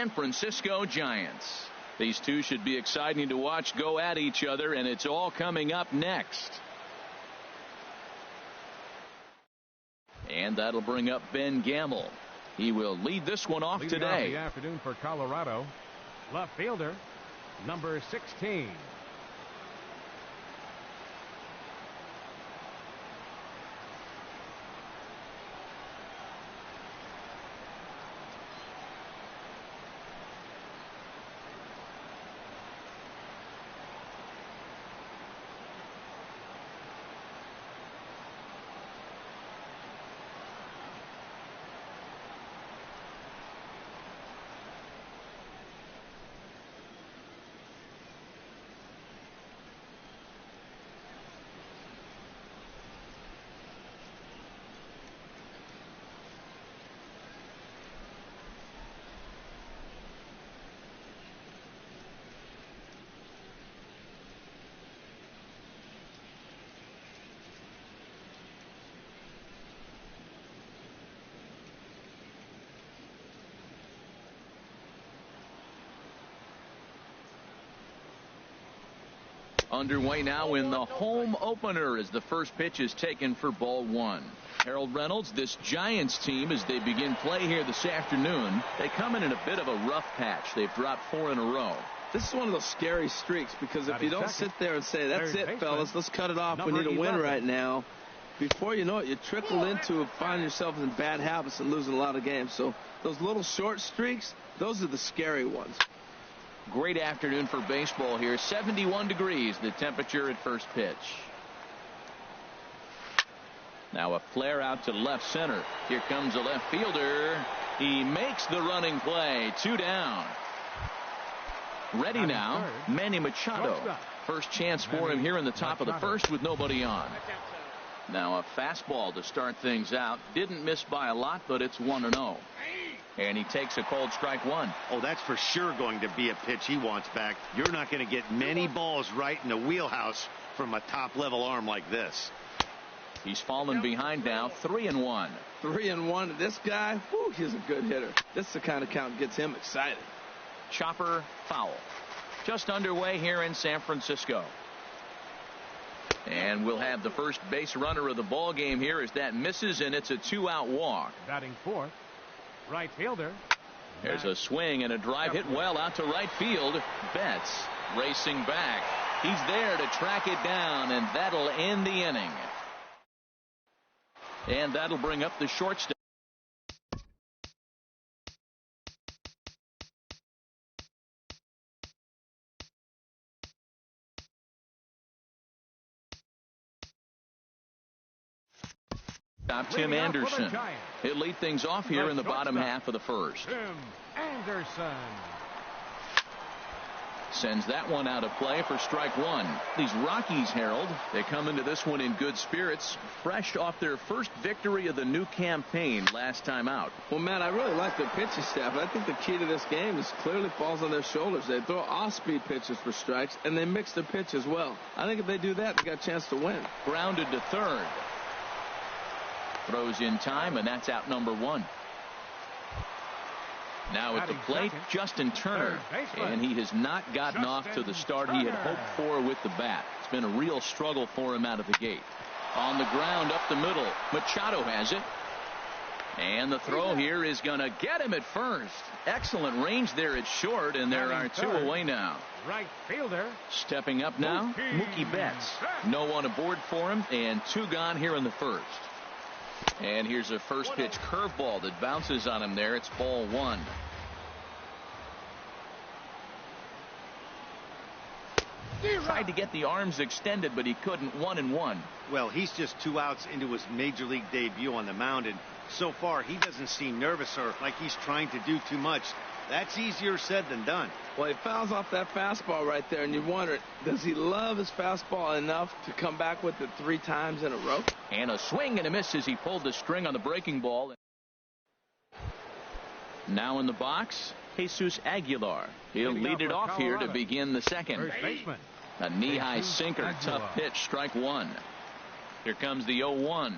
San Francisco Giants. These two should be exciting to watch go at each other, and it's all coming up next. And that'll bring up Ben Gamble. He will lead this one off Leading today. Off the afternoon for Colorado, left fielder, number 16. Underway now in the home opener as the first pitch is taken for ball one. Harold Reynolds, this Giants team, as they begin play here this afternoon, they come in a bit of a rough patch. They've dropped 4 in a row. This is one of those scary streaks, because if you don't sit there and say, that's it, fellas, let's cut it off, we need a win right now, before you know it, you trickle into finding yourself in bad habits and losing a lot of games. So those little short streaks, those are the scary ones. Great afternoon for baseball here. 71 degrees the temperature at first pitch. Now a flare out to left center. Here comes a left fielder. He makes the running play. 2 down. Ready now, Manny Machado. First chance for him here in the top of the first with nobody on. Now a fastball to start things out. Didn't miss by a lot, but it's 1-0. And he takes a called strike one. Oh, that's for sure going to be a pitch he wants back. You're not going to get many balls right in the wheelhouse from a top-level arm like this. He's fallen behind now, 3-1. 3-1. This guy, whew, he's a good hitter. This is the kind of count gets him excited. Chopper foul. Just underway here in San Francisco. And we'll have the first base runner of the ball game here as that misses, and it's a 2-out walk. Batting fourth, right fielder. There's a swing and a drive hit well out to right field. Betts racing back. He's there to track it down, and that'll end the inning. And that'll bring up the shortstop. Tim Anderson. He'll lead things off here in the bottom half of the first. Tim Anderson sends that one out of play for strike one. These Rockies, Harold, they come into this one in good spirits, fresh off their first victory of the new campaign last time out. Well, Matt, I really like their pitching staff. I think the key to this game is clearly falls on their shoulders. They throw off-speed pitches for strikes, and they mix their pitch as well. I think if they do that, they got a chance to win. Grounded to third. Throws in time, and that's out number one. Now at the plate, Justin Turner, and he has not gotten off to the start he had hoped for with the bat. It's been a real struggle for him out of the gate. On the ground up the middle, Machado has it. And the throw here is going to get him at first. Excellent range there at short, and there are 2 away now. Right fielder. Stepping up now, Mookie Betts. No one aboard for him, and 2 gone here in the first. And here's a first pitch curveball that bounces on him there. It's ball one. Tried to get the arms extended, but he couldn't. 1-1. Well, he's just 2 outs into his major league debut on the mound, and so far he doesn't seem nervous or like he's trying to do too much. That's easier said than done. Well, he fouls off that fastball right there, and you wonder, does he love his fastball enough to come back with it 3 times in a row? And a swing and a miss as he pulled the string on the breaking ball. Now in the box, Jesus Aguilar. He'll lead it off here to begin the second. A knee-high sinker, tough pitch, strike one. Here comes the 0-1.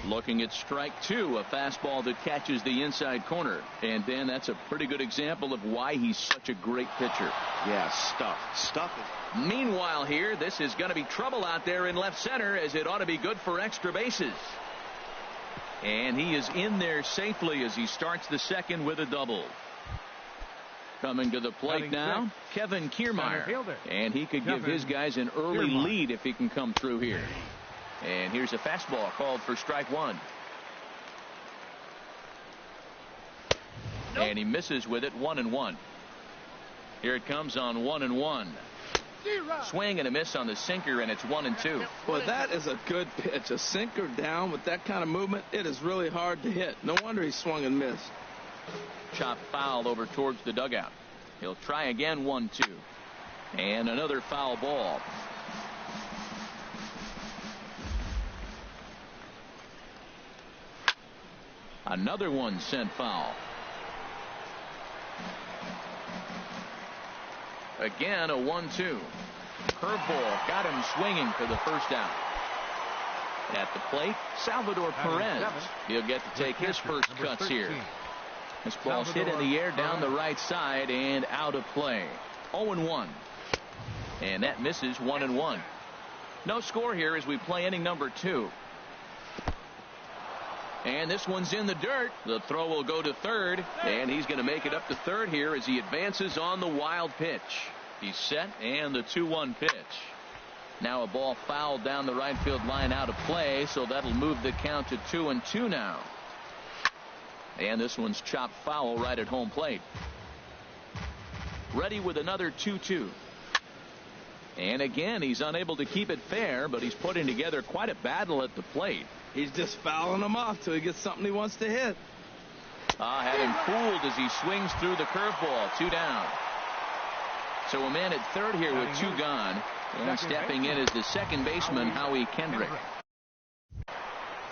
Looking at strike two, a fastball that catches the inside corner. And Dan, that's a pretty good example of why he's such a great pitcher. Yeah, stuff it. Meanwhile here, this is going to be trouble out there in left center, as it ought to be good for extra bases. And he is in there safely as he starts the second with a double. Coming to the plate now, Kevin Kiermaier. And he could give his guys an early lead if he can come through here. And here's a fastball called for strike one. And he misses with it, 1-1. Here it comes on 1-1. Swing and a miss on the sinker, and it's 1-2. Well, that is a good pitch. A sinker down with that kind of movement, it is really hard to hit. No wonder he swung and missed. Chop foul over towards the dugout. He'll try again, 1-2. And another foul ball. Another one sent foul. Again, a 1-2. Curveball got him swinging for the first out. At the plate, Salvador Perez. He'll get to take his first cuts here. This ball's hit in the air down the right side and out of play. 0-1. And that misses, 1-1. No score here as we play inning number 2. And this one's in the dirt. The throw will go to third, and he's going to make it up to third here as he advances on the wild pitch. He's set, and the 2-1 pitch. Now a ball fouled down the right field line, out of play, so that'll move the count to 2-2 now. And this one's chopped foul right at home plate. Ready with another 2-2. And again, he's unable to keep it fair, but he's putting together quite a battle at the plate. He's just fouling them off till he gets something he wants to hit. Had him fooled as he swings through the curveball. 2 down. So a man at third here with 2 gone. And stepping in is the second baseman, Howie Kendrick.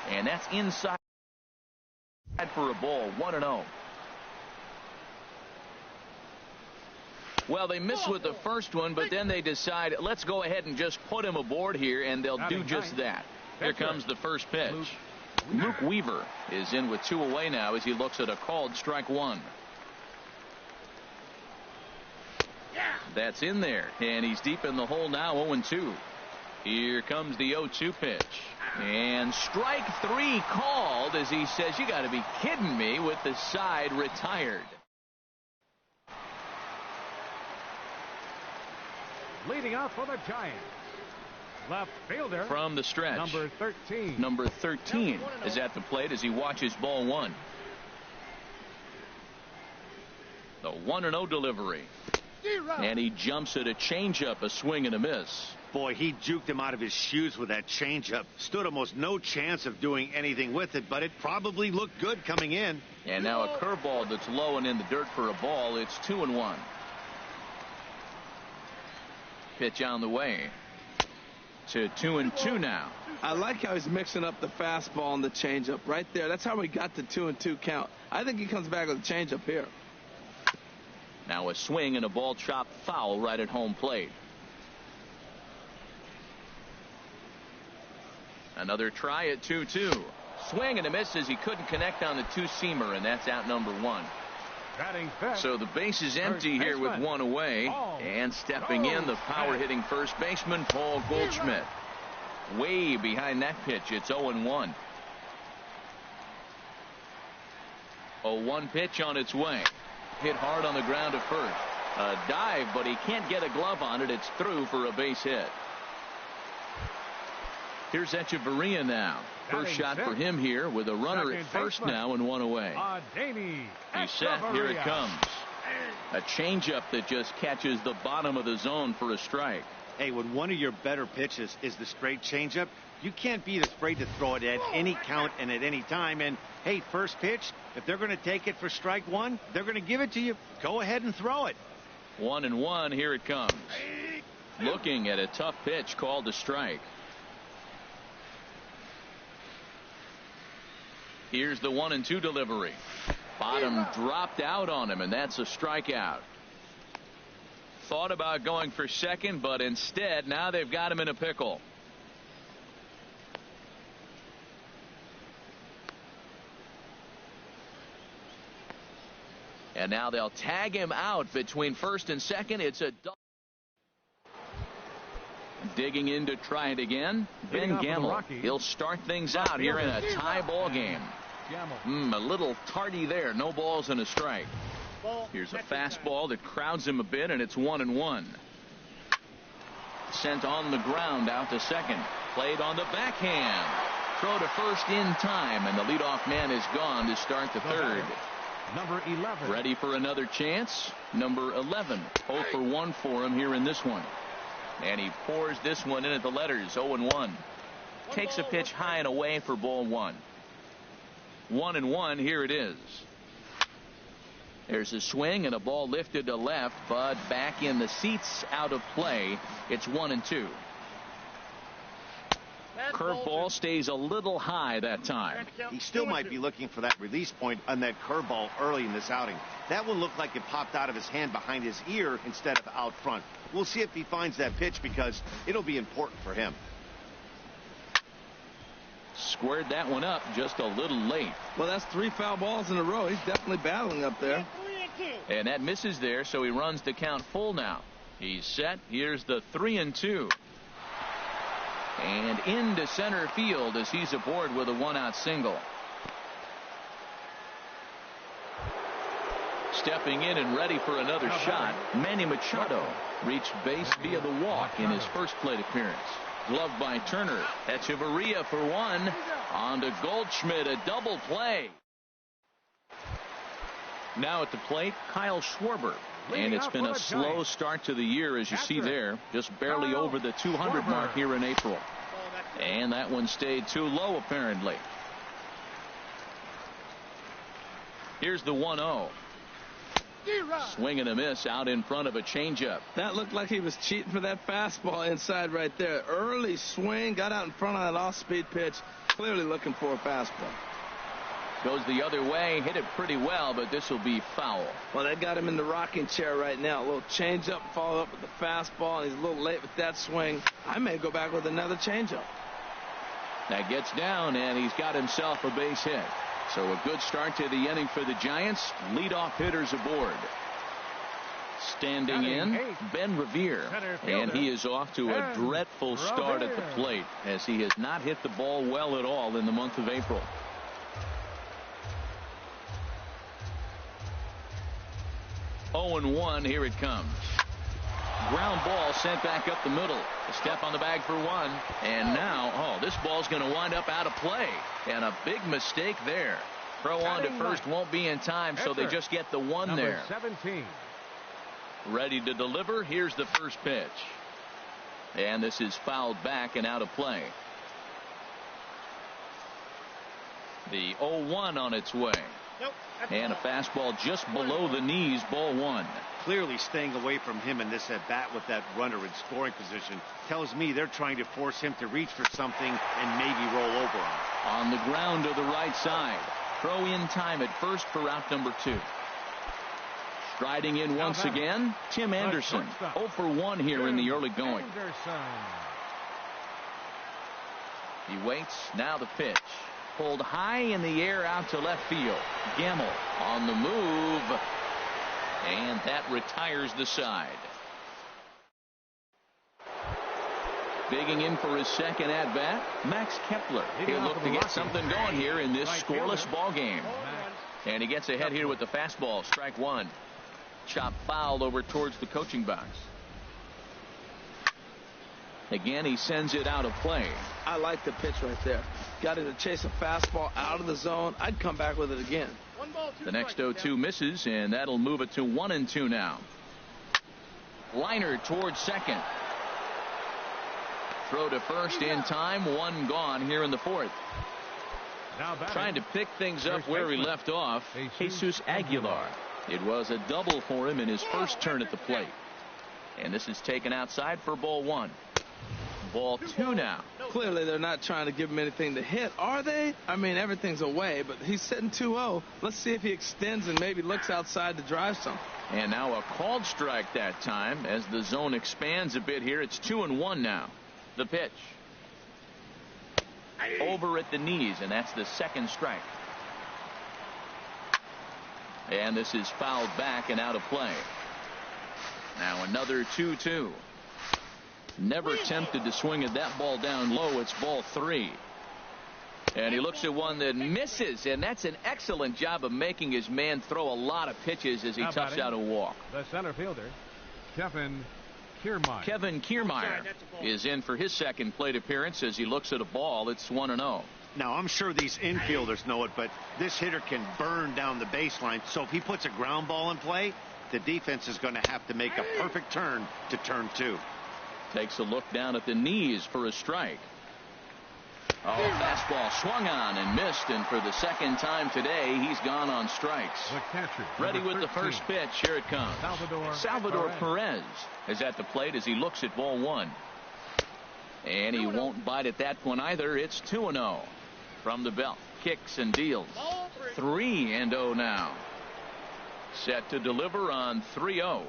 And that's inside for a ball, 1-0. Well, they miss with the first one, but then they decide, let's go ahead and just put him aboard here, and they'll do just that. Here comes the first pitch. Luke Weaver is in with 2 away now as he looks at a called strike one. That's in there, and he's deep in the hole now, 0-2. Here comes the 0-2 pitch. And strike 3 called as he says, you got to be kidding me, with the side retired. Leading off for the Giants, left fielder from the stretch, number 13. Number 13 is at the plate as he watches ball 1. The 1-0 delivery. And he jumps at a changeup, a swing and a miss. Boy, he juked him out of his shoes with that changeup. Stood almost no chance of doing anything with it, but it probably looked good coming in. And now a curveball that's low and in the dirt for a ball. It's 2-1. Pitch on the way to 2-2 now. I like how he's mixing up the fastball and the changeup right there. That's how we got the 2-2 count. I think he comes back with a changeup here. Now a swing and a ball chopped foul right at home plate. Another try at 2-2. Swing and a miss as he couldn't connect on the 2-seamer, and that's out number 1. So the base is empty here with 1 away. And stepping in, the power-hitting first baseman, Paul Goldschmidt. Way behind that pitch, it's 0-1. 0-1 pitch on its way. Hit hard on the ground to first. A dive, but he can't get a glove on it. It's through for a base hit. Here's Echeverria now. First shot for him here with a runner at first now and 1 away. He's set. Here it comes. A changeup that just catches the bottom of the zone for a strike. Hey, when one of your better pitches is the straight changeup, you can't be afraid to throw it at any count and at any time. And, hey, first pitch, if they're going to take it for strike 1, they're going to give it to you. Go ahead and throw it. 1-1. Here it comes. Looking at a tough pitch called a strike. Here's the 1-2 delivery. Bottom dropped out on him, and that's a strikeout. Thought about going for second, but instead now they've got him in a pickle. And now they'll tag him out between first and second. It's a double. Digging in to try it again. Ben Gamble. He'll start things out here in a tie ball game. A little tardy there. No balls and a strike. Here's a fastball that crowds him a bit, and it's 1-1. Sent on the ground out to second. Played on the backhand. Throw to first in time, and the leadoff man is gone to start the third. Number 11. Ready for another chance. Number 11. 0 for 1 for him here in this one. And he pours this one in at the letters. 0-1. Takes a pitch high and away for ball one. 1-1. Here it is. There's a swing and a ball lifted to left, but back in the seats, out of play. It's 1-2. Curveball stays a little high that time. He still might be looking for that release point on that curveball early in this outing. That one looked like it popped out of his hand behind his ear instead of out front. We'll see if he finds that pitch because it'll be important for him. Squared that one up just a little late. Well, that's 3 foul balls in a row. He's definitely battling up there. And that misses there, so he runs the count full now. He's set. Here's the 3-2. And into center field as he's aboard with a 1-out single. Stepping in and ready for another shot, Manny Machado reached base via the walk in his first plate appearance. Gloved by Turner. Echeverria for one. On to Goldschmidt, a double play. Now at the plate, Kyle Schwarber. And it's been a slow start to the year, as you see there. Just barely over the 200 mark here in April. And that one stayed too low, apparently. Here's the 1-0. Swing and a miss out in front of a changeup. That looked like he was cheating for that fastball inside right there. Early swing, got out in front of that off-speed pitch. Clearly looking for a fastball. Goes the other way, hit it pretty well, but this will be foul. Well, they got him in the rocking chair right now. A little changeup, follow up with the fastball, and he's a little late with that swing. I may go back with another changeup. That gets down, and he's got himself a base hit. So a good start to the inning for the Giants. Leadoff hitters aboard. Standing in, Ben Revere. And he is off to a dreadful start at the plate, as he has not hit the ball well at all in the month of April. (0-1). Here it comes. Ground ball sent back up the middle. A step on the bag for one. And now, this ball's going to wind up out of play. And a big mistake there. Throw on to first won't be in time, so they just get the one there. 17. Ready to deliver. Here's the first pitch. And this is fouled back and out of play. The 0-1 on its way. And a fastball just below the knees, ball one. Clearly staying away from him in this at-bat with that runner in scoring position tells me they're trying to force him to reach for something and maybe roll over him. On the ground to the right side. Throw in time at first for out number 2. Striding in once again, Tim Anderson. 0 for 1 here in the early going. He waits. Now the pitch. Pulled high in the air out to left field. Gamble on the move. And that retires the side. Digging in for his second at-bat, Max Kepler. He'll look to get something going here in this scoreless ball game. And he gets ahead here with the fastball. Strike one. Chop foul over towards the coaching box. Again, he sends it out of play. I like the pitch right there. Got him to chase a fastball out of the zone. I'd come back with it again. The next 0-2 misses, and that'll move it to 1-2 now. Liner towards second. Throw to first in time. One gone here in the fourth. Trying to pick things up where he left off, Jesus Aguilar. It was a double for him in his first turn at the plate. And this is taken outside for ball one. Ball two now. Clearly they're not trying to give him anything to hit, are they? I mean, everything's away, but he's sitting 2-0. Let's see if he extends and maybe looks outside to drive something. And now a called strike that time as the zone expands a bit here. It's 2-1 now. The pitch. Over at the knees, and that's the second strike. And this is fouled back and out of play. Now another 2-2. Never tempted to swing at that ball down low. It's ball 3. And he looks at one that misses, and that's an excellent job of making his man throw a lot of pitches as he toughs out a walk. The center fielder, Kevin Kiermaier. Kevin Kiermaier is in for his second plate appearance as he looks at a ball. It's 1-0. Now, I'm sure these infielders know it, but this hitter can burn down the baseline. So if he puts a ground ball in play, the defense is going to have to make a perfect turn to turn 2. Takes a look down at the knees for a strike. Oh, fastball swung on and missed, and for the second time today, he's gone on strikes. The catcher, ready with the first pitch. Here it comes. Salvador Perez is at the plate as he looks at ball 1. And he won't bite at that one either. It's 2-0. From the belt, kicks and deals. 3-0 now. Set to deliver on 3-0.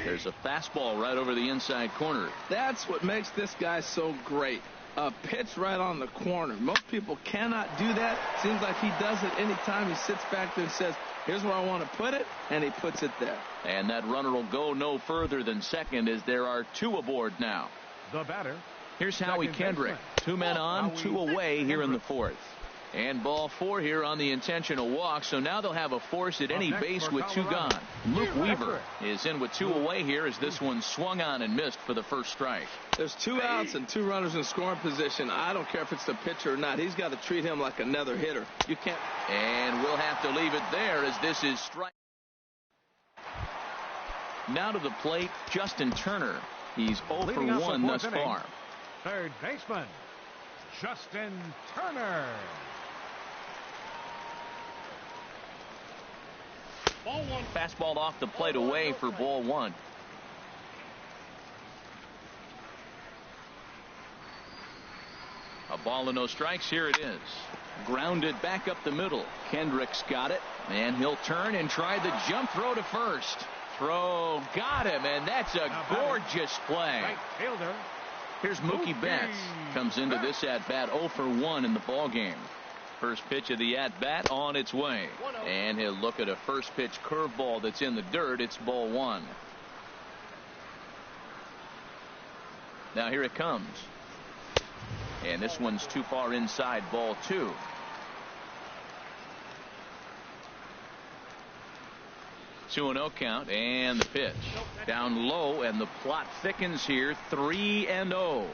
There's a fastball right over the inside corner. That's what makes this guy so great. A pitch right on the corner. Most people cannot do that. Seems like he does it anytime he sits back there and says, here's where I want to put it, and he puts it there. And that runner will go no further than second as there are 2 aboard now. The batter. Here's Howie Kendrick. 2 men on, 2 away here in the 4th. And ball 4 here on the intentional walk. So now they'll have a force at any base with 2 gone. Luke Weaver is in with 2 away here as this one swung on and missed for the first strike. There's 2 outs and 2 runners in scoring position. I don't care if it's the pitcher or not. He's got to treat him like another hitter. You can't. And we'll have to leave it there as this is strike. Now to the plate, Justin Turner. He's 0 for 1 thus far. Third baseman, Justin Turner. Ball 1. Fastball off the plate away for ball 1. A ball and no strikes. Here it is. Grounded back up the middle. Kendrick's got it, and he'll turn and try the jump throw to first. Throw got him, and that's a gorgeous play. Right fielder. Here's Mookie Betts. Comes into this at-bat 0 for 1 in the ball game. First pitch of the at-bat on its way. And he'll look at a first pitch curveball that's in the dirt. It's ball 1. Now here it comes. And this one's too far inside, ball 2. Two and 0 count, and the pitch down low, and the plot thickens here. 3-0.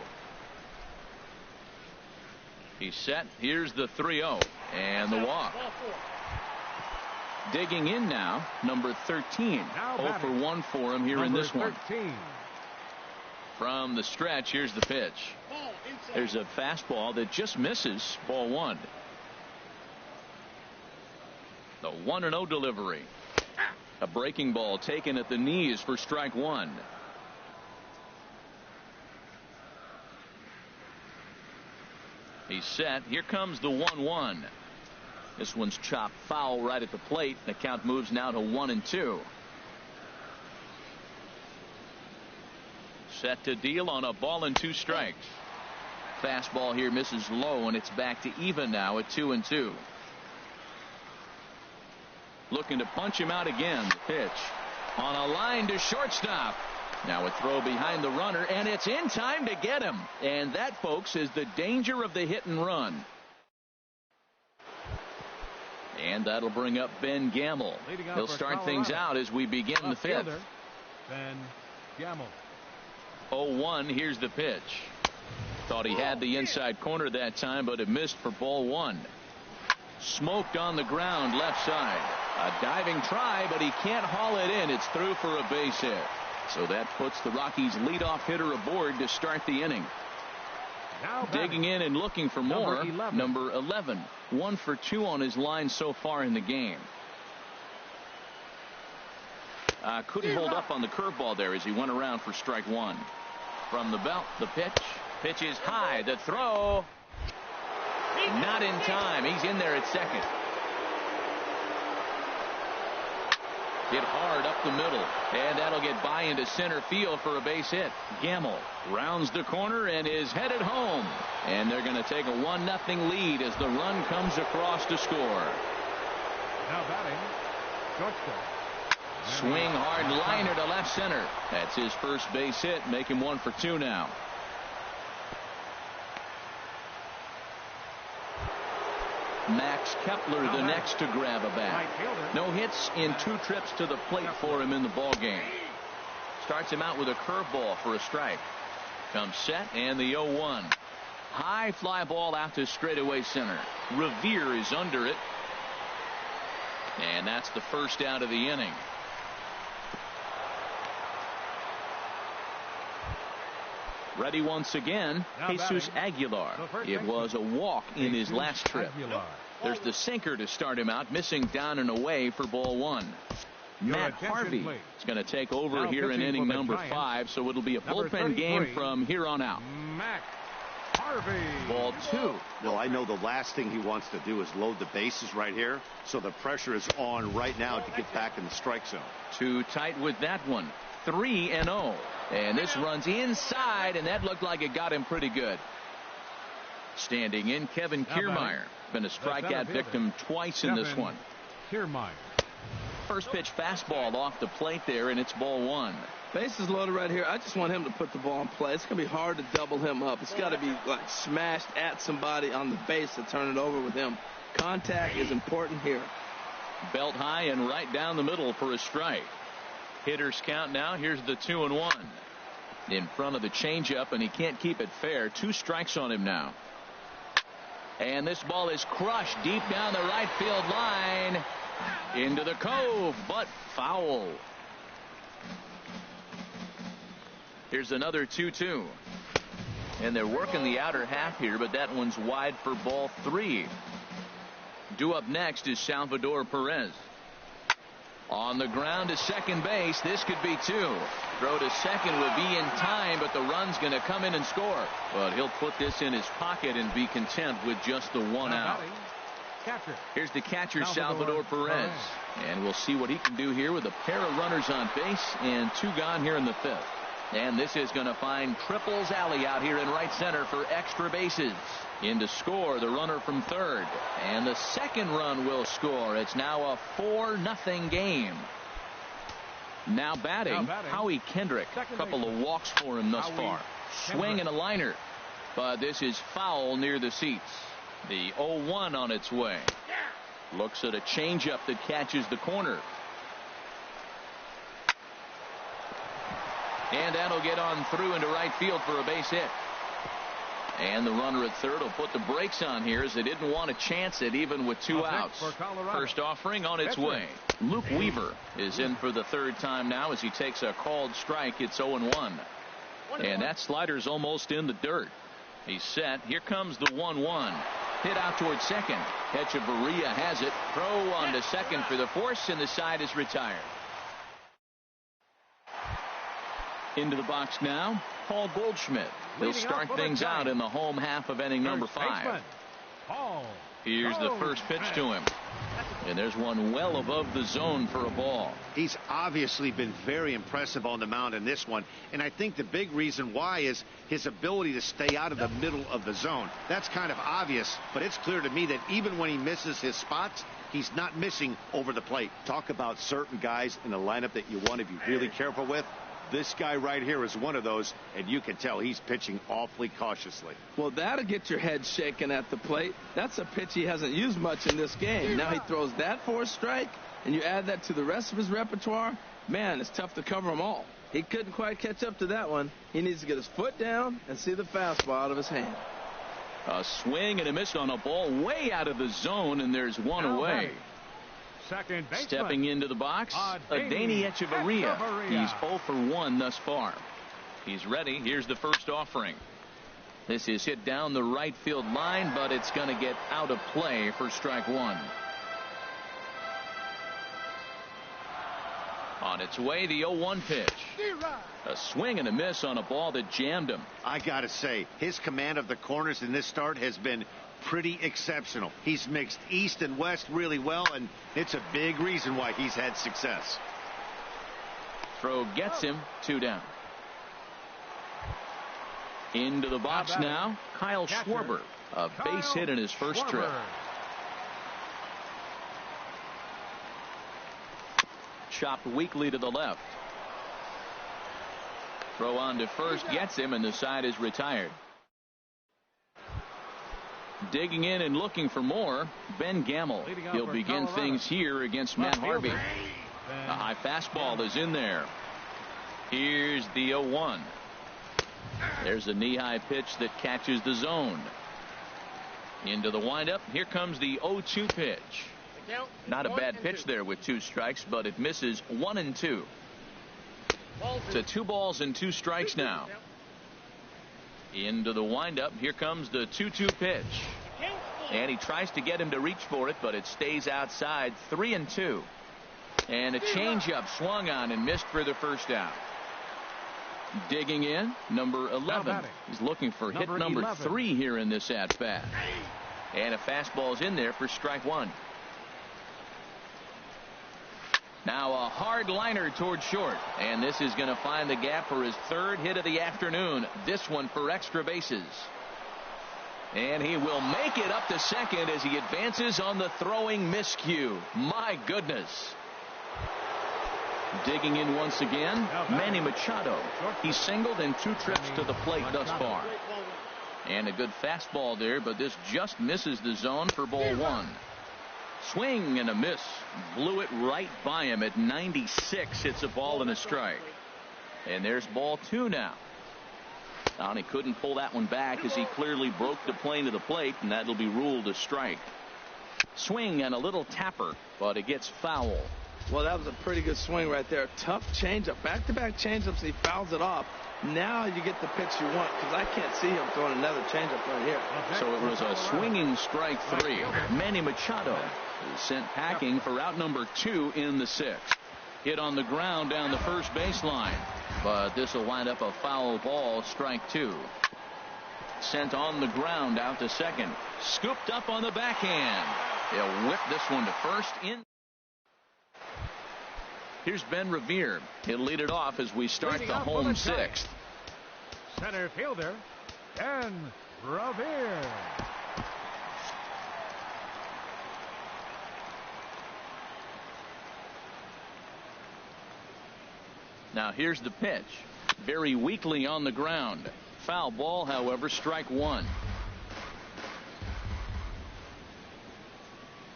He's set. Here's the 3-0 and the walk. Digging in now, number 13. 0 for 1 for him here in this one. From the stretch, here's the pitch. There's a fastball that just misses, ball 1. The 1-0 delivery. A breaking ball taken at the knees for strike 1. He's set. Here comes the 1-1. This one's chopped foul right at the plate. The count moves now to 1-2. Set to deal on a ball and 2 strikes. Fastball here misses low, and it's back to even now at 2-2. Looking to punch him out again. The pitch on a line to shortstop. Now a throw behind the runner, and it's in time to get him. And that, folks, is the danger of the hit and run. And that'll bring up Ben Gamel. He'll start things out as we begin the 5th. Ben Gamel. 0-1. Here's the pitch. Thought he had the inside corner that time, but it missed for ball 1. Smoked on the ground left side. A diving try, but he can't haul it in. It's through for a base hit. So that puts the Rockies leadoff hitter aboard to start the inning. Now digging in and looking for more. Number 11. 1 for 2 on his line so far in the game. Couldn't hold up on the curveball there as he went around for strike 1. From the belt, the pitch. Pitch is high. The throw. Not in time. He's in there at second. Hit hard up the middle, and that'll get by into center field for a base hit. Gamel rounds the corner and is headed home, and they're going to take a 1-0 lead as the run comes across to score. Now batting, Swing hard liner to left center. That's his first base hit. Make him 1 for 2 now. Max Kepler the next to grab a bat. No hits in 2 trips to the plate for him in the ball game. Starts him out with a curveball for a strike. Comes set and the 0-1. High fly ball out to straightaway center. Revere is under it. And that's the first out of the inning. Ready once again, Jesus Aguilar. It was a walk in his last trip. There's the sinker to start him out, missing down and away for ball 1. Matt Harvey is going to take over here in inning number 5, so it'll be a bullpen game from here on out. Matt Harvey. Ball 2. Well, I know the last thing he wants to do is load the bases right here, so the pressure is on right now to get back in the strike zone. Too tight with that one. 3-0. And this runs inside, and that looked like it got him pretty good. Standing in, Kevin Kiermaier. Been a strikeout victim twice in this one. Kiermaier. First pitch fastball off the plate there, and it's ball 1. Bases loaded right here. I just want him to put the ball in play. It's going to be hard to double him up. It's got to be like smashed at somebody on the base to turn it over with him. Contact is important here. Belt high and right down the middle for a strike. Hitters count now. Here's the 2-1. In front of the changeup, and he can't keep it fair. 2 strikes on him now. And this ball is crushed deep down the right field line. Into the cove, but foul. Here's another 2-2. And they're working the outer half here, but that one's wide for ball 3. Due up next is Salvador Perez. On the ground to second base. This could be 2. Throw to second would be in time, but the run's going to come in and score. But he'll put this in his pocket and be content with just the 1 out. Here's the catcher, Salvador Perez. And we'll see what he can do here with a pair of runners on base and 2 gone here in the 5th. And this is going to find Triples Alley out here in right center for extra bases. In to score the runner from third. And the second run will score. It's now a 4-0 game. Now batting, Howie Kendrick. A couple of walks for him thus far. Swing and a liner. But this is foul near the seats. The 0-1 on its way. Looks at a changeup that catches the corner. And that'll get on through into right field for a base hit. And the runner at third will put the brakes on here as they didn't want to chance it even with 2 outs. First offering on its way. Luke Weaver is in for the 3rd time now as he takes a called strike. It's 0-1. And that slider's almost in the dirt. He's set. Here comes the 1-1. Hit out towards second. Echeverria has it. Throw on to second for the force, and the side is retired. Into the box now, Paul Goldschmidt. He'll start things out in the home half of inning number 5. Here's the first pitch to him. And there's one well above the zone for a ball. He's obviously been very impressive on the mound in this one. And I think the big reason why is his ability to stay out of the middle of the zone. That's kind of obvious, but it's clear to me that even when he misses his spots, he's not missing over the plate. Talk about certain guys in the lineup that you want to be really careful with. This guy right here is one of those, and you can tell he's pitching awfully cautiously. Well, that'll get your head shaking at the plate. That's a pitch he hasn't used much in this game. Now he throws that for a strike, and you add that to the rest of his repertoire. Man, it's tough to cover them all. He couldn't quite catch up to that one. He needs to get his foot down and see the fastball out of his hand. A swing and a miss on a ball way out of the zone, and there's one away. Second baseman. Stepping into the box, Adeiny Echeverria. He's 0 for 1 thus far. He's ready. Here's the first offering. This is hit down the right field line, but it's going to get out of play for strike 1. On its way, the 0-1 pitch. A swing and a miss on a ball that jammed him. I gotta say, his command of the corners in this start has been pretty exceptional. He's mixed east and west really well, and it's a big reason why he's had success. Throw gets him. 2 down. Into the box now, Kyle Schwarber. A base hit in his first trip. chopped weakly to the left. Throw on to first gets him, and the side is retired. Digging in and looking for more, Ben Gamble. He'll begin things here against Matt Harvey. A high fastball is in there. Here's the 0-1. There's a knee-high pitch that catches the zone. Into the windup. Here comes the 0-2 pitch. Not a bad pitch there with 2 strikes, but it misses 1-2. To 2 balls and 2 strikes now. Into the windup. Here comes the 2-2 pitch. And he tries to get him to reach for it, but it stays outside. 3-2. And a changeup swung on and missed for the first out. Digging in, number 11. He's looking for hit number 3 here in this at-bat. And a fastball's in there for strike 1. Now a hard liner toward short, and this is going to find the gap for his 3rd hit of the afternoon. This one for extra bases. And he will make it up to second as he advances on the throwing miscue. My goodness. Digging in once again, Manny Machado. He's singled in 2 trips to the plate thus far. And a good fastball there, but this just misses the zone for ball 1. Swing and a miss. Blew it right by him at 96. It's a ball and a strike. And there's ball 2 now. And he couldn't pull that one back as he clearly broke the plane of the plate, and that'll be ruled a strike. Swing and a little tapper, but it gets foul. Well, that was a pretty good swing right there. Tough changeup. Back-to-back changeups, and he fouls it off. Now you get the pitch you want, because I can't see him throwing another changeup right here. So it was a swinging strike 3. Manny Machado is sent packing for out number 2 in the 6th. Hit on the ground down the first baseline, but this will wind up a foul ball, strike 2. Sent on the ground out to second. Scooped up on the backhand. He'll whip this one to first. Here's Ben Revere. He'll lead it off as we start the home 6th. Center fielder, Ben Revere. Now here's the pitch. Very weakly on the ground. Foul ball, however, strike 1.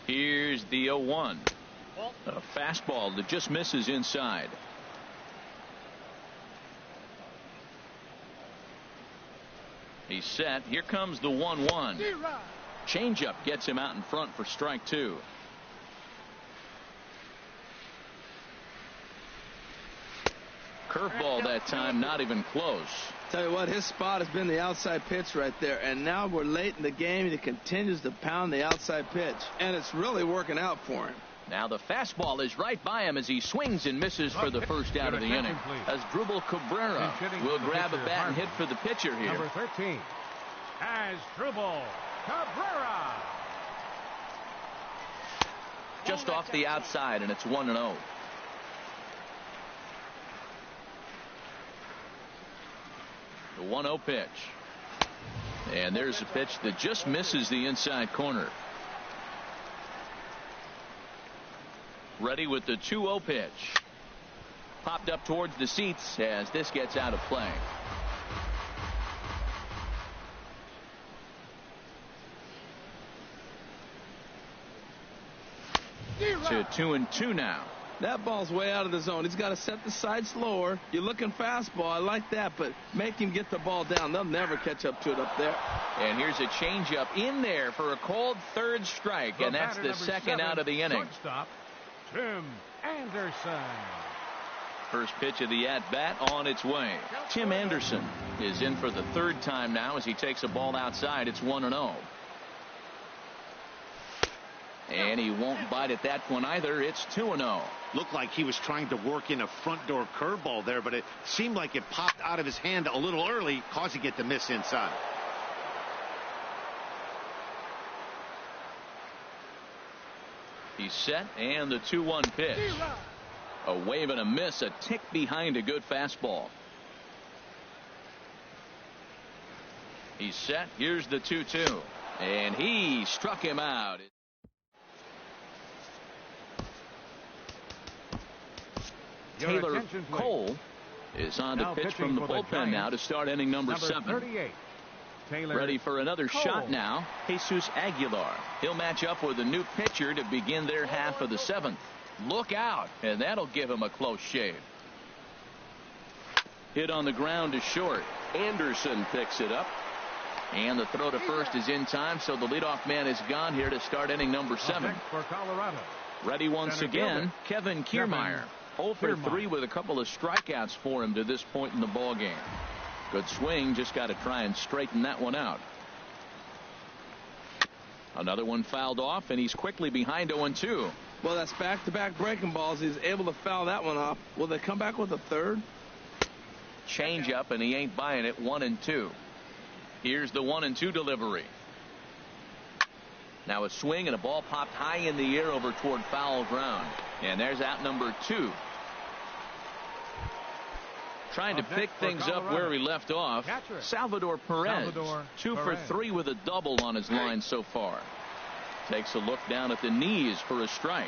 Here's the 0-1. A fastball that just misses inside. He's set. Here comes the 1-1. Changeup gets him out in front for strike 2. Curveball that time, not even close. Tell you what, his spot has been the outside pitch right there, and now we're late in the game and he continues to pound the outside pitch, and it's really working out for him. Now the fastball is right by him as he swings and misses for the first out of the inning. As Asdrubal Cabrera will grab a bat and hit for the pitcher here. Number 13, Asdrubal Cabrera. Just off the outside, and it's 1-0. The 1-0 pitch. And there's a pitch that just misses the inside corner. Ready with the 2-0 pitch. Popped up towards the seats as this gets out of play. To 2-2 now. That ball's way out of the zone. He's got to set the side slower. You're looking fastball. I like that, but make him get the ball down. They'll never catch up to it up there. And here's a changeup in there for a called 3rd strike, and that's the 2nd out of the inning. Shortstop, Tim Anderson. First pitch of the at-bat on its way. Tim Anderson is in for the 3rd time now as he takes a ball outside. It's 1-0. And he won't bite at that one either. It's 2-0. Looked like he was trying to work in a front door curveball there, but it seemed like it popped out of his hand a little early, causing it to miss inside. He's set, and the 2-1 pitch. A wave and a miss, a tick behind a good fastball. He's set. Here's the 2-2. And he struck him out. Taylor Cole is on the pitch from the bullpen now to start inning number 7. 38. Ready for another shot now, Jesus Aguilar. He'll match up with a new pitcher to begin their half of the 7th. Look out, and that'll give him a close shave. Hit on the ground to short. Anderson picks it up. And the throw to first is in time, so the leadoff man is gone here to start inning number 7. For Colorado. Ready once again, Kevin Kiermaier. 0 for 3 with a couple of strikeouts for him to this point in the ball game. Good swing, just got to try and straighten that one out. Another one fouled off, and he's quickly behind 0-2. Well, that's back-to-back breaking balls. He's able to foul that one off. Will they come back with a third? Change up, and he ain't buying it. 1-2. Here's the 1-2 delivery. Now a swing and a ball popped high in the air over toward foul ground. And there's out number 2. Trying to pick things up where he left off. Salvador Perez. 2 for 3 with a double on his line so far. Takes a look down at the knees for a strike.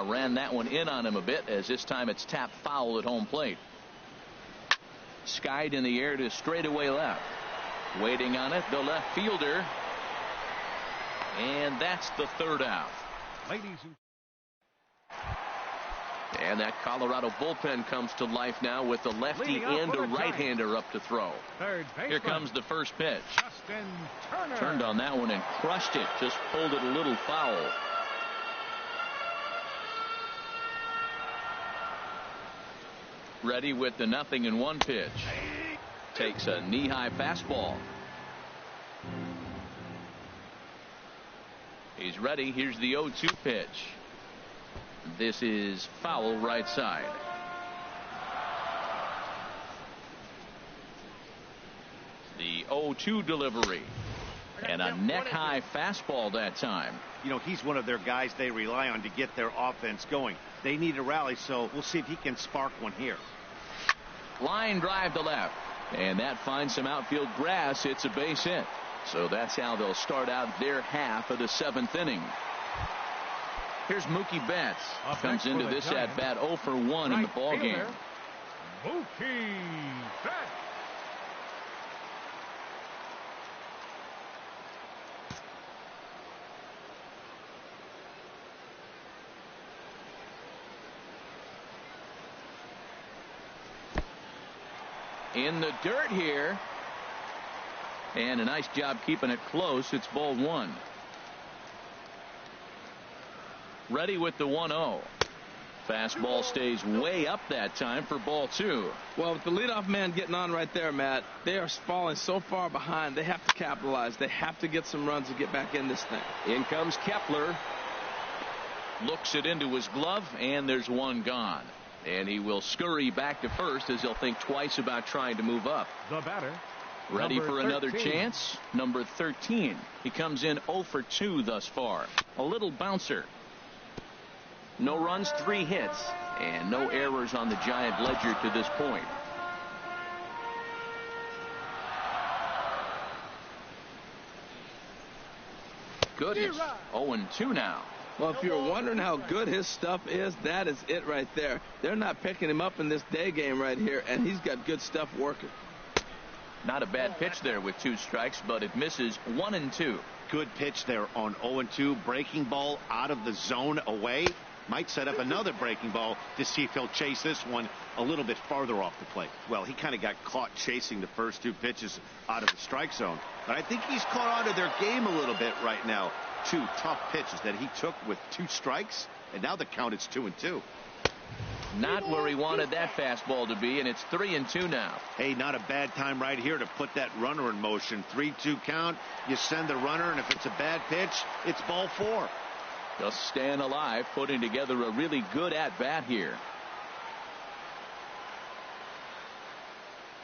Ran that one in on him a bit, as this time it's tapped foul at home plate. Skied in the air to straightaway left. Waiting on it, the left fielder. And that's the third out. And that Colorado bullpen comes to life now with the lefty and a right-hander up to throw. Here comes the first pitch. Turned on that one and crushed it. Just pulled it a little foul. Ready with the 0-1 pitch. Takes a knee-high fastball. He's ready. Here's the 0-2 pitch. This is foul right side. The 0-2 delivery. And a neck-high fastball that time. You know, he's one of their guys they rely on to get their offense going. They need a rally, so we'll see if he can spark one here. Line drive to left. And that finds some outfield grass. It's a base hit. So that's how they'll start out their half of the 7th inning. Here's Mookie Betts. Comes into this at bat 0 for 1 in the ball game. Mookie Betts. In the dirt here. And a nice job keeping it close. It's ball 1. Ready with the 1-0. Fastball stays way up that time for ball 2. Well, with the leadoff man getting on right there, Matt, they are falling so far behind. They have to capitalize. They have to get some runs to get back in this thing. In comes Kepler. Looks it into his glove, and there's one gone. And he will scurry back to first, as he'll think twice about trying to move up. The batter. Ready for another chance. Number 13. He comes in 0 for 2 thus far. A little bouncer. No runs, 3 hits, and no errors on the Giant ledger to this point. Goodness. 0-2 now. Well, if you're wondering how good his stuff is, that is it right there. They're not picking him up in this day game right here, and he's got good stuff working. Not a bad pitch there with 2 strikes, but it misses 1-2. Good pitch there on 0-2. Breaking ball out of the zone away. Might set up another breaking ball to see if he'll chase this one a little bit farther off the plate. Well, he kind of got caught chasing the first 2 pitches out of the strike zone. But I think he's caught on to their game a little bit right now. 2 tough pitches that he took with 2 strikes, and now the count is 2-2. Not where he wanted that fastball to be, and it's 3-2 now. Hey, not a bad time right here to put that runner in motion. 3-2 count. You send the runner, and if it's a bad pitch, it's ball 4. Just staying alive, putting together a really good at-bat here.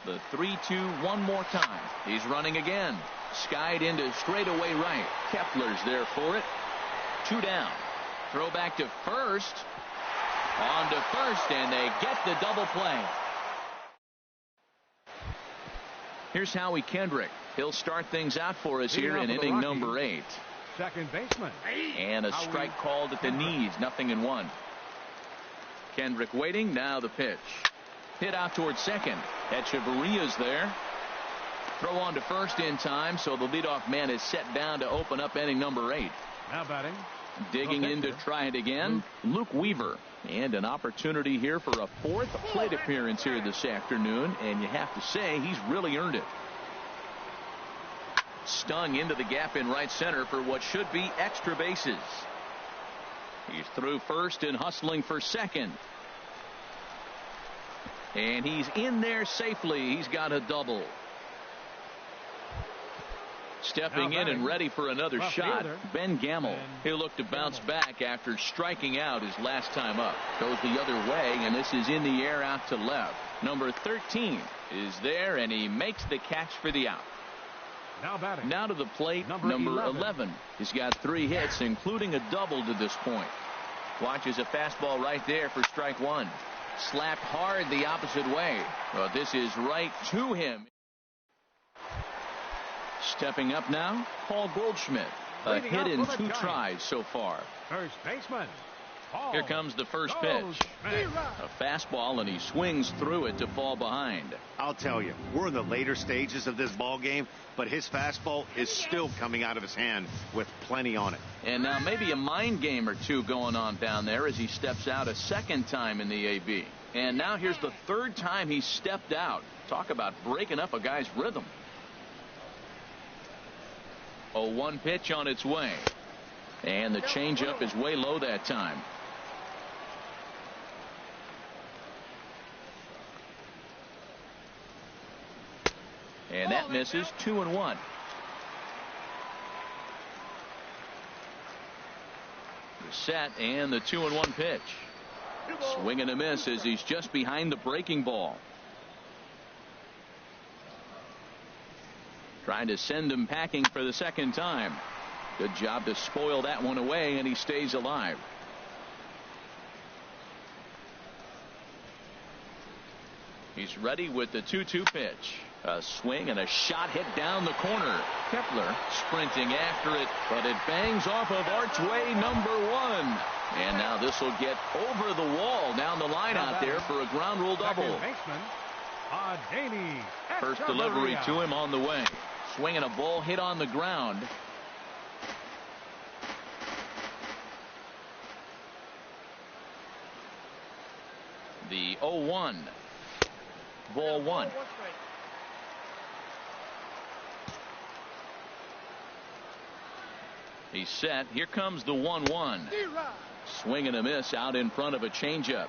The 3-2 one more time. He's running again. Skied into straightaway right. Kepler's there for it. 2 down. Throw back to first. On to first, and they get the double play. Here's Howie Kendrick. He'll start things out for us here in inning number 8. Second baseman. And a strike called at the knees. 0-1. Kendrick waiting. Now the pitch. Hit out towards second. Echeverria's there. Throw on to first in time, so the leadoff man is set down to open up inning number 8. Now batting. Digging in to try it again, Luke Weaver. And an opportunity here for a 4th plate appearance here this afternoon, and you have to say he's really earned it. Stung into the gap in right center for what should be extra bases. He's through first and hustling for second. And he's in there safely. He's got a double. Stepping in and ready for another shot, Ben Gamel. He'll look to bounce back after striking out his last time up. Goes the other way, and this is in the air out to left. Number 13 is there, and he makes the catch for the out. Now batting. Now to the plate, number 11. He's got 3 hits, including a double to this point. Watches a fastball right there for strike 1. Slapped hard the opposite way. Well, this is right to him. Stepping up now, Paul Goldschmidt. A hit in 2 tries so far. First baseman. Here comes the first pitch. A fastball, and he swings through it to fall behind. I'll tell you, we're in the later stages of this ball game, but his fastball is still coming out of his hand with plenty on it. And now maybe a mind game or two going on down there as he steps out a second time in the AB. And now here's the 3rd time he's stepped out. Talk about breaking up a guy's rhythm. 0-1 pitch on its way. And the changeup is way low that time. And that misses. 2-1. The set and the 2-1 pitch. Swing and a miss as he's just behind the breaking ball. Trying to send him packing for the second time. Good job to spoil that one away, and he stays alive. He's ready with the 2-2 pitch. A swing and a shot hit down the corner. Kepler sprinting after it, but it bangs off of archway number 1. And now this will get over the wall down the line out there for a ground rule double. First delivery to him on the way. Swinging a ball hit on the ground. The 0-1. Ball 1. He's set. Here comes the 1-1. Swing and a miss out in front of a changeup.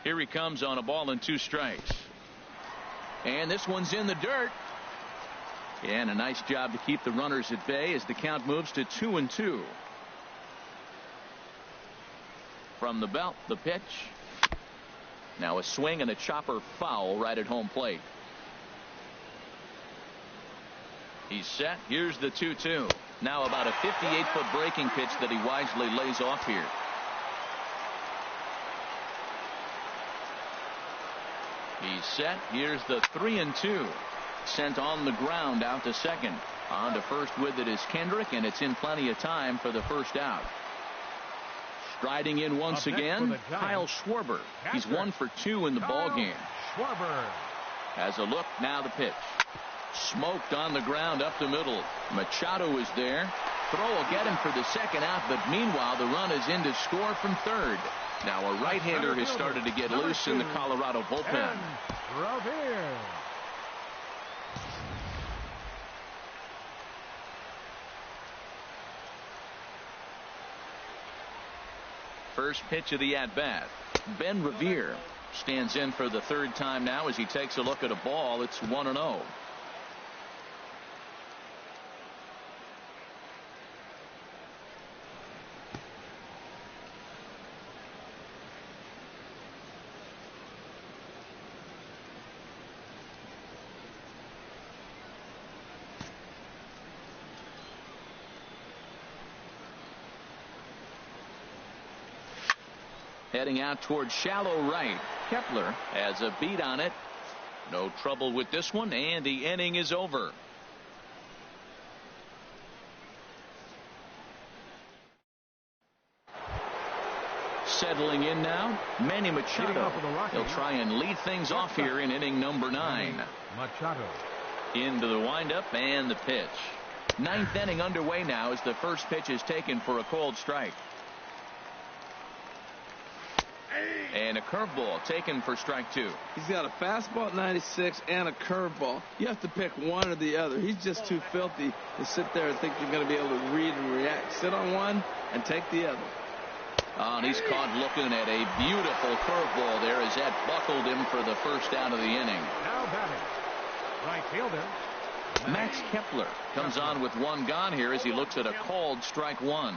Here he comes on a ball and 2 strikes. And this one's in the dirt. And a nice job to keep the runners at bay as the count moves to 2-2. From the belt, the pitch. Now a swing and a chopper foul right at home plate. He's set. Here's the 2-2. Now about a 58-foot breaking pitch that he wisely lays off here. He's set. Here's the 3-2. Sent on the ground out to second. On to first with it is Kendrick, and it's in plenty of time for the first out. Striding in once again, Kyle Schwarber. He's 1 for 2 in the ball game. Schwarber has a look. Now the pitch. Smoked on the ground up the middle. Machado is there. Throw will get him for the second out, but meanwhile the run is in to score from third. Now a right-hander has started to get loose in the Colorado bullpen. First pitch of the at-bat. Ben Revere stands in for the 3rd time now as he takes a look at a ball. It's 1-0. Heading out towards shallow right. Kepler has a beat on it. No trouble with this one, and the inning is over. Settling in now, Manny Machado. He'll try and lead things off here in inning number 9. Machado. Into the windup and the pitch. 9th inning underway now as the first pitch is taken for a called strike. And a curveball taken for strike 2. He's got a fastball at 96 and a curveball. You have to pick one or the other. He's just too filthy to sit there and think you're going to be able to read and react. Sit on one and take the other. And he's caught looking at a beautiful curveball there as that buckled him for the first out of the inning. Now batting, right fielder Max Kepler comes on with one gone here as he looks at a called strike 1.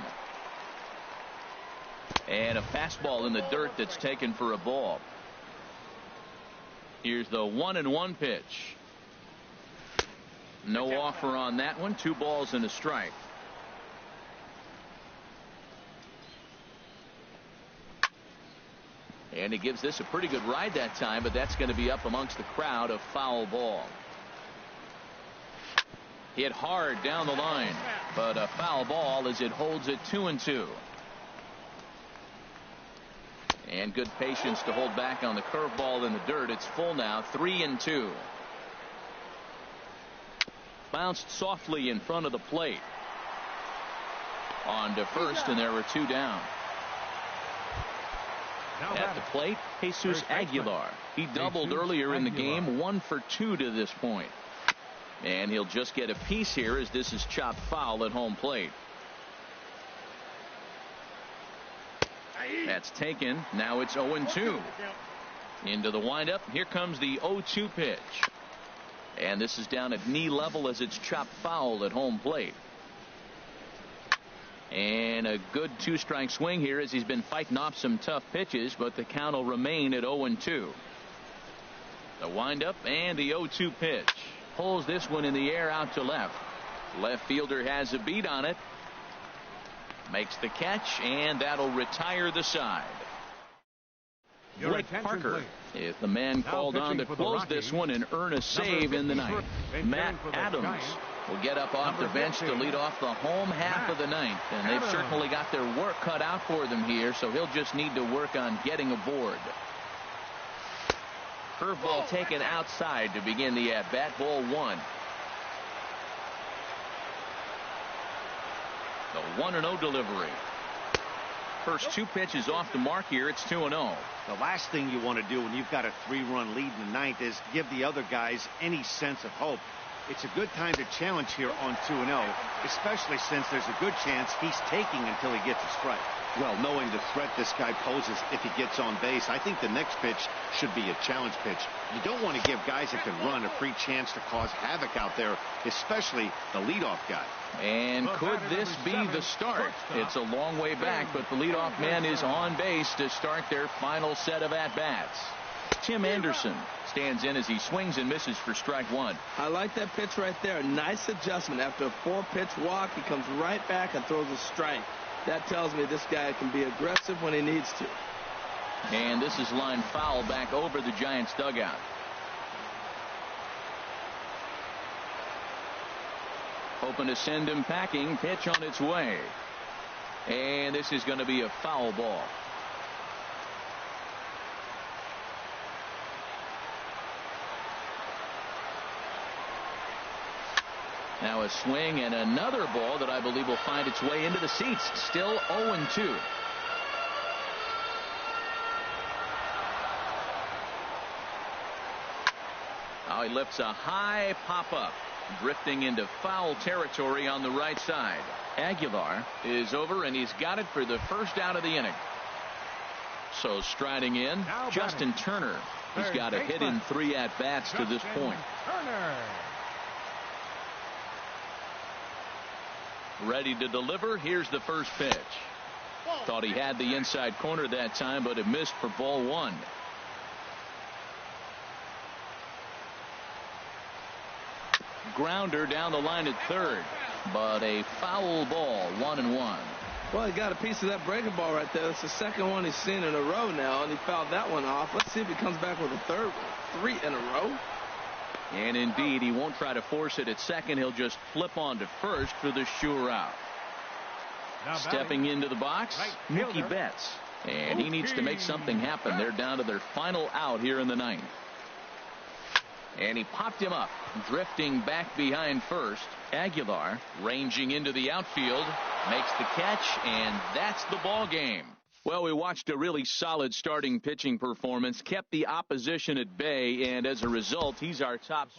And a fastball in the dirt that's taken for a ball. Here's the 1-1 pitch. No offer on that one. 2 balls and a strike. And he gives this a pretty good ride that time, but that's going to be up amongst the crowd. A foul ball. Hit hard down the line, but a foul ball as it holds it 2-2. And good patience to hold back on the curveball in the dirt. It's full now, 3-2. Bounced softly in front of the plate. On to first, and there were 2 down. At the plate, Jesus Aguilar. He doubled earlier in the game, 1 for 2 to this point. And he'll just get a piece here as this is chopped foul at home plate. That's taken. Now it's 0-2. Into the windup. Here comes the 0-2 pitch. And this is down at knee level as it's chopped foul at home plate. And a good 2-strike swing here as he's been fighting off some tough pitches, but the count will remain at 0-2. The windup and the 0-2 pitch. Pulls this one in the air out to left. Left fielder has a beat on it. Makes the catch, and that'll retire the side. Blake Parker is the man called on to close this one and earn a save in the 9th. Matt Adams will get up off the bench to lead off the home half of the 9th, and they've certainly got their work cut out for them here, so he'll just need to work on getting aboard. Curveball taken outside to begin the at-bat. Ball 1. The 1-0 delivery. First 2 pitches off the mark here. It's 2-0. The last thing you want to do when you've got a 3-run lead in the 9th is give the other guys any sense of hope. It's a good time to challenge here on 2-0, especially since there's a good chance he's taking until he gets a strike. Well, knowing the threat this guy poses if he gets on base, I think the next pitch should be a challenge pitch. You don't want to give guys that can run a free chance to cause havoc out there, especially the leadoff guy. And could this be the start? It's a long way back, but the leadoff man is on base to start their final set of at-bats. Tim Anderson stands in as he swings and misses for strike 1. I like that pitch right there. Nice adjustment. After a 4-pitch walk, he comes right back and throws a strike. That tells me this guy can be aggressive when he needs to. And this is line foul back over the Giants dugout. Hoping to send him packing. Pitch on its way. And this is going to be a foul ball. Now a swing and another ball that I believe will find its way into the seats. Still 0-2. Now he lifts a high pop-up, drifting into foul territory on the right side. Aguilar is over, and he's got it for the first out of the inning. So striding in, Justin Turner. He's got a hit in 3 at-bats to this point. Ready to deliver. Here's the first pitch. Thought he had the inside corner that time, but it missed for ball 1. Grounder down the line at third, but a foul ball. 1-1. Well, he got a piece of that breaking ball right there. It's the second one he's seen in a row now, and he fouled that one off. Let's see if he comes back with a third one. 3 in a row. And indeed, he won't try to force it at second. He'll just flip on to first for the sure out. Stepping into the box, Mookie Betts. And he needs to make something happen. They're down to their final out here in the ninth. And he popped him up, drifting back behind first. Aguilar ranging into the outfield, makes the catch, and that's the ball game. Well, we watched a really solid starting pitching performance, kept the opposition at bay, and as a result, he's our top.